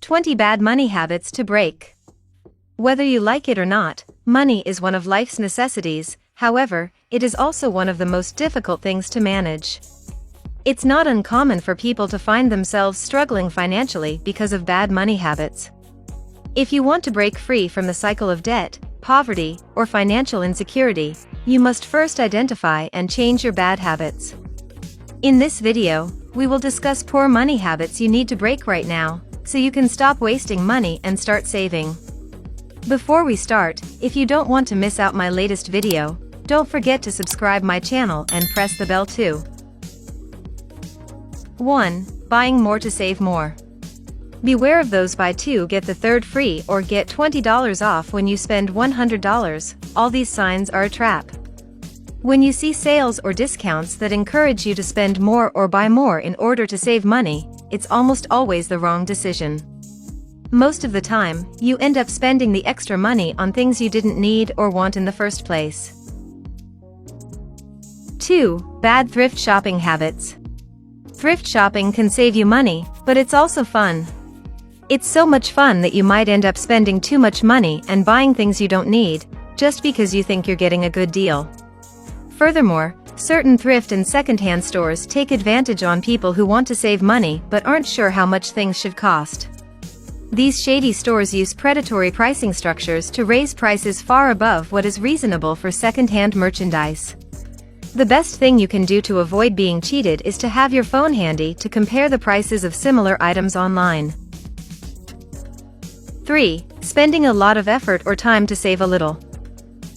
20 Bad Money Habits to Break. Whether you like it or not, money is one of life's necessities. However, it is also one of the most difficult things to manage. It's not uncommon for people to find themselves struggling financially because of bad money habits. If you want to break free from the cycle of debt, poverty, or financial insecurity, you must first identify and change your bad habits. In this video, we will discuss poor money habits you need to break right now, so you can stop wasting money and start saving. Before we start, if you don't want to miss out my latest video, don't forget to subscribe my channel and press the bell too. 1. Buying more to save more. Beware of those buy two get the third free or get $20 off when you spend $100. All these signs are a trap. When you see sales or discounts that encourage you to spend more or buy more in order to save money, it's almost always the wrong decision. Most of the time, you end up spending the extra money on things you didn't need or want in the first place. 2. Bad thrift shopping habits. Thrift shopping can save you money, but it's also fun. It's so much fun that you might end up spending too much money and buying things you don't need, just because you think you're getting a good deal. Furthermore, certain thrift and secondhand stores take advantage on people who want to save money but aren't sure how much things should cost. These shady stores use predatory pricing structures to raise prices far above what is reasonable for secondhand merchandise. The best thing you can do to avoid being cheated is to have your phone handy to compare the prices of similar items online. 3. Spending a lot of effort or time to save a little.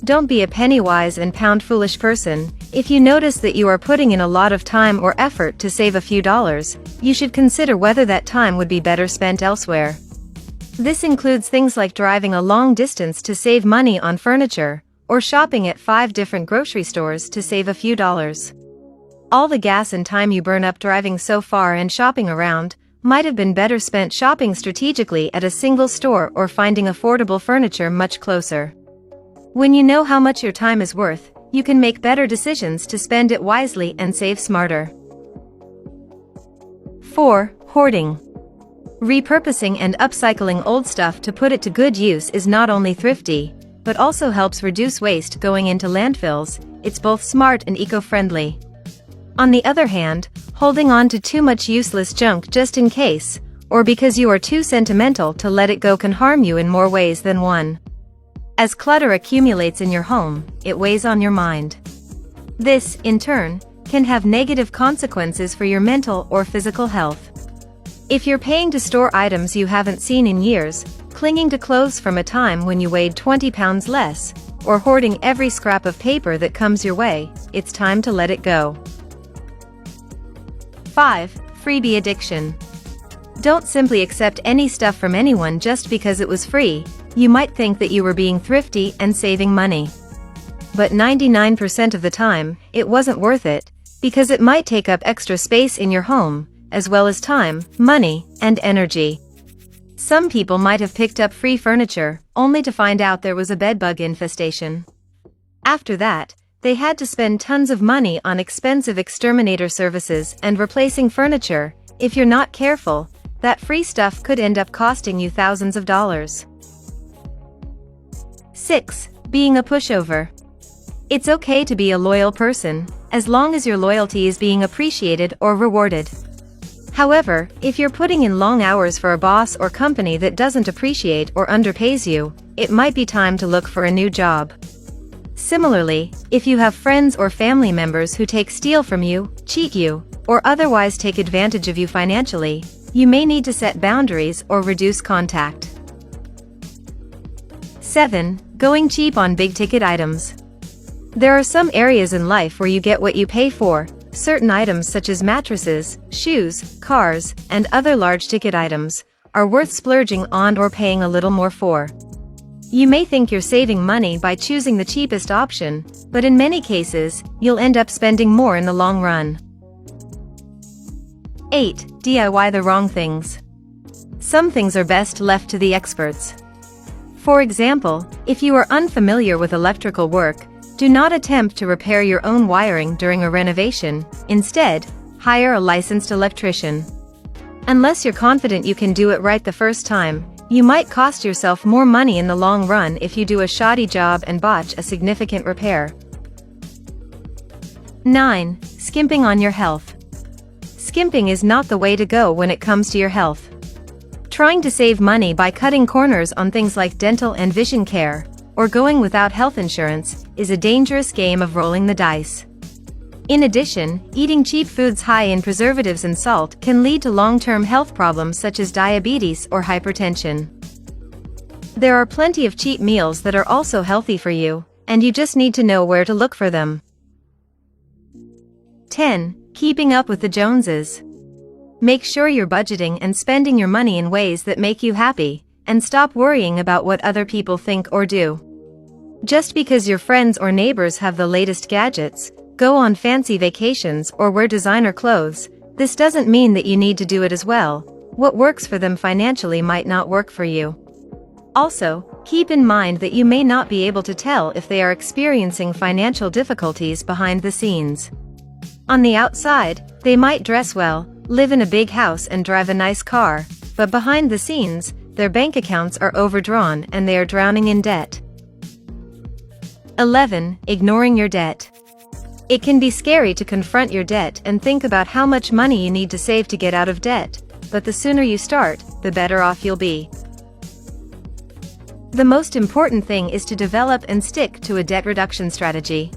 Don't be a penny-wise and pound-foolish person. If you notice that you are putting in a lot of time or effort to save a few dollars, you should consider whether that time would be better spent elsewhere. This includes things like driving a long distance to save money on furniture, or shopping at 5 different grocery stores to save a few dollars. All the gas and time you burn up driving so far and shopping around might have been better spent shopping strategically at a single store or finding affordable furniture much closer. When you know how much your time is worth, you can make better decisions to spend it wisely and save smarter. 4. Hoarding. Repurposing and upcycling old stuff to put it to good use is not only thrifty, but also helps reduce waste going into landfills. It's both smart and eco-friendly. On the other hand, holding on to too much useless junk just in case, or because you are too sentimental to let it go, can harm you in more ways than one. As clutter accumulates in your home, it weighs on your mind. This, in turn, can have negative consequences for your mental or physical health. If you're paying to store items you haven't seen in years, clinging to clothes from a time when you weighed 20 pounds less, or hoarding every scrap of paper that comes your way, it's time to let it go. 5. Freebie Addiction. Don't simply accept any stuff from anyone just because it was free. You might think that you were being thrifty and saving money. But 99% of the time, it wasn't worth it, because it might take up extra space in your home, as well as time, money, and energy. Some people might have picked up free furniture, only to find out there was a bedbug infestation. After that, they had to spend tons of money on expensive exterminator services and replacing furniture. If you're not careful, that free stuff could end up costing you thousands of dollars. 6. Being a pushover. It's okay to be a loyal person, as long as your loyalty is being appreciated or rewarded. However, if you're putting in long hours for a boss or company that doesn't appreciate or underpays you, it might be time to look for a new job. Similarly, if you have friends or family members who steal from you, cheat you, or otherwise take advantage of you financially, you may need to set boundaries or reduce contact. 7. Going cheap on big-ticket items. There are some areas in life where you get what you pay for. Certain items such as mattresses, shoes, cars, and other large-ticket items are worth splurging on or paying a little more for. You may think you're saving money by choosing the cheapest option, but in many cases, you'll end up spending more in the long run. 8. DIY the wrong things. Some things are best left to the experts. For example, if you are unfamiliar with electrical work, do not attempt to repair your own wiring during a renovation. Instead, hire a licensed electrician. Unless you're confident you can do it right the first time, you might cost yourself more money in the long run if you do a shoddy job and botch a significant repair. 9. Skimping on your health. Skimping is not the way to go when it comes to your health. Trying to save money by cutting corners on things like dental and vision care, or going without health insurance, is a dangerous game of rolling the dice. In addition, eating cheap foods high in preservatives and salt can lead to long-term health problems such as diabetes or hypertension. There are plenty of cheap meals that are also healthy for you, and you just need to know where to look for them. 10. Keeping up with the Joneses. Make sure you're budgeting and spending your money in ways that make you happy, and stop worrying about what other people think or do. Just because your friends or neighbors have the latest gadgets, go on fancy vacations or wear designer clothes, this doesn't mean that you need to do it as well. What works for them financially might not work for you. Also, keep in mind that you may not be able to tell if they are experiencing financial difficulties behind the scenes. On the outside, they might dress well, live in a big house and drive a nice car, but behind the scenes, their bank accounts are overdrawn and they are drowning in debt. 11. Ignoring your debt. It can be scary to confront your debt and think about how much money you need to save to get out of debt, but the sooner you start, the better off you'll be. The most important thing is to develop and stick to a debt reduction strategy.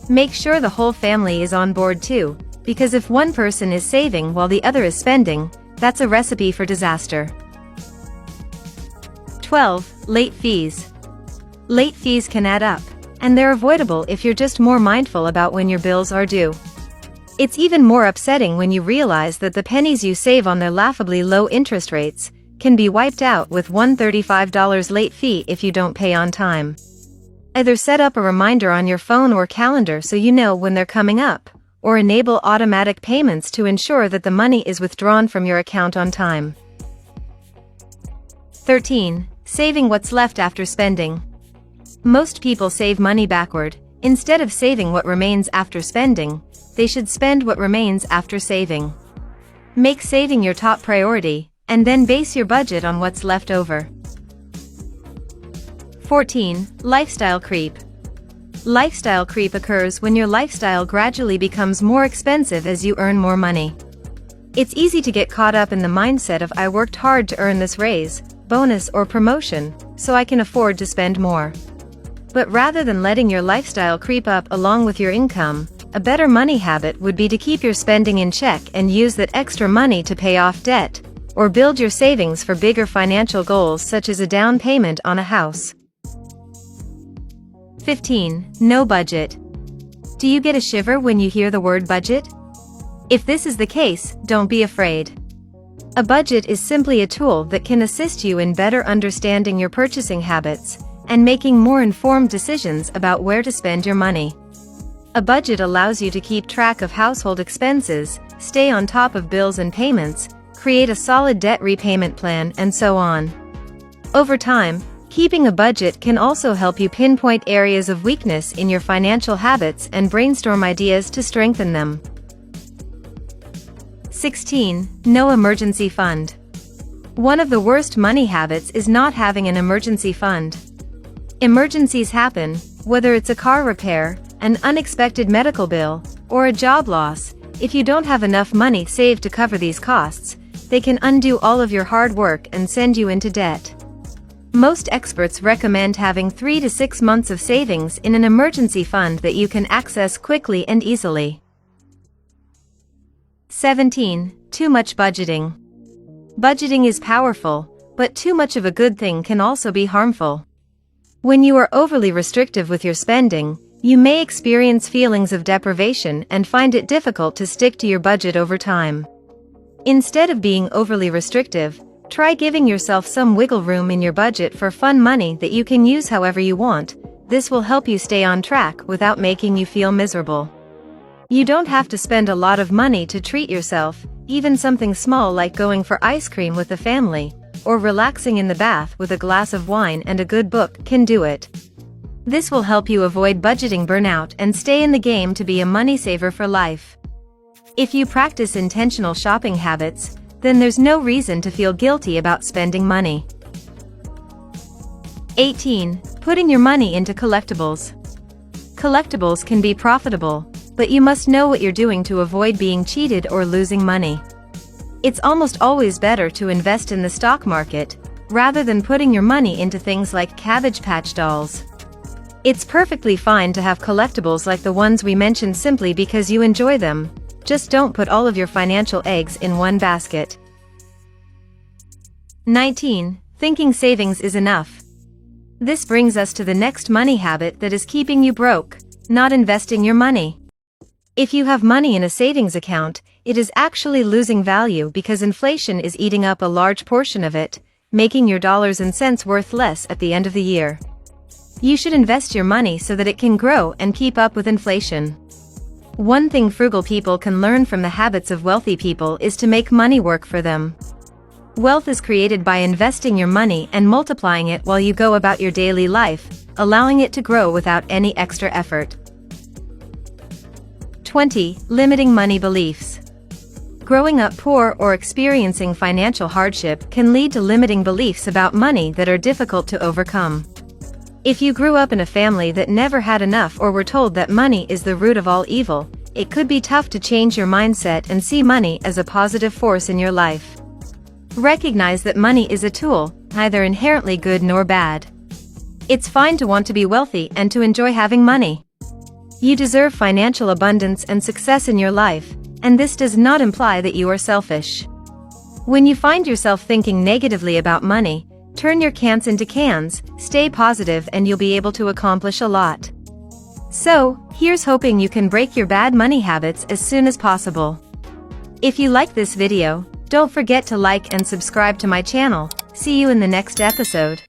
Make sure the whole family is on board too, because if one person is saving while the other is spending, that's a recipe for disaster. 12. Late fees. Late fees can add up, and they're avoidable if you're just more mindful about when your bills are due. It's even more upsetting when you realize that the pennies you save on their laughably low interest rates can be wiped out with $135 late fee if you don't pay on time. Either set up a reminder on your phone or calendar so you know when they're coming up, or enable automatic payments to ensure that the money is withdrawn from your account on time. 13. Saving what's left after spending. Most people save money backward. Instead of saving what remains after spending, they should spend what remains after saving. Make saving your top priority, and then base your budget on what's left over. 14. Lifestyle creep. Lifestyle creep occurs when your lifestyle gradually becomes more expensive as you earn more money. It's easy to get caught up in the mindset of "I worked hard to earn this raise, bonus or promotion, so I can afford to spend more." But rather than letting your lifestyle creep up along with your income, a better money habit would be to keep your spending in check and use that extra money to pay off debt, or build your savings for bigger financial goals such as a down payment on a house. 15. No budget. Do you get a shiver when you hear the word budget? If this is the case, don't be afraid. A budget is simply a tool that can assist you in better understanding your purchasing habits and making more informed decisions about where to spend your money. A budget allows you to keep track of household expenses, stay on top of bills and payments, create a solid debt repayment plan, and so on. Over time, keeping a budget can also help you pinpoint areas of weakness in your financial habits and brainstorm ideas to strengthen them. 16. No emergency fund. One of the worst money habits is not having an emergency fund. Emergencies happen, whether it's a car repair, an unexpected medical bill, or a job loss. If you don't have enough money saved to cover these costs, they can undo all of your hard work and send you into debt. Most experts recommend having 3 to 6 months of savings in an emergency fund that you can access quickly and easily. 17. Too much budgeting. Budgeting is powerful, but too much of a good thing can also be harmful. When you are overly restrictive with your spending, you may experience feelings of deprivation and find it difficult to stick to your budget over time. Instead of being overly restrictive, try giving yourself some wiggle room in your budget for fun money that you can use however you want. This will help you stay on track without making you feel miserable. You don't have to spend a lot of money to treat yourself. Even something small like going for ice cream with the family, or relaxing in the bath with a glass of wine and a good book can do it. This will help you avoid budgeting burnout and stay in the game to be a money saver for life. If you practice intentional shopping habits, then there's no reason to feel guilty about spending money. 18. Putting your money into collectibles. Collectibles can be profitable, but you must know what you're doing to avoid being cheated or losing money. It's almost always better to invest in the stock market, rather than putting your money into things like Cabbage Patch dolls. It's perfectly fine to have collectibles like the ones we mentioned simply because you enjoy them. Just don't put all of your financial eggs in one basket. 19. Thinking savings is enough. This brings us to the next money habit that is keeping you broke: not investing your money. If you have money in a savings account, it is actually losing value because inflation is eating up a large portion of it, making your dollars and cents worth less at the end of the year. You should invest your money so that it can grow and keep up with inflation. One thing frugal people can learn from the habits of wealthy people is to make money work for them. Wealth is created by investing your money and multiplying it while you go about your daily life, allowing it to grow without any extra effort. 20. Limiting money beliefs. Growing up poor or experiencing financial hardship can lead to limiting beliefs about money that are difficult to overcome. If you grew up in a family that never had enough or were told that money is the root of all evil, it could be tough to change your mindset and see money as a positive force in your life. Recognize that money is a tool, neither inherently good nor bad. It's fine to want to be wealthy and to enjoy having money. You deserve financial abundance and success in your life, and this does not imply that you are selfish. When you find yourself thinking negatively about money, turn your cans into cans, stay positive, and you'll be able to accomplish a lot. So, here's hoping you can break your bad money habits as soon as possible. If you like this video, don't forget to like and subscribe to my channel. See you in the next episode.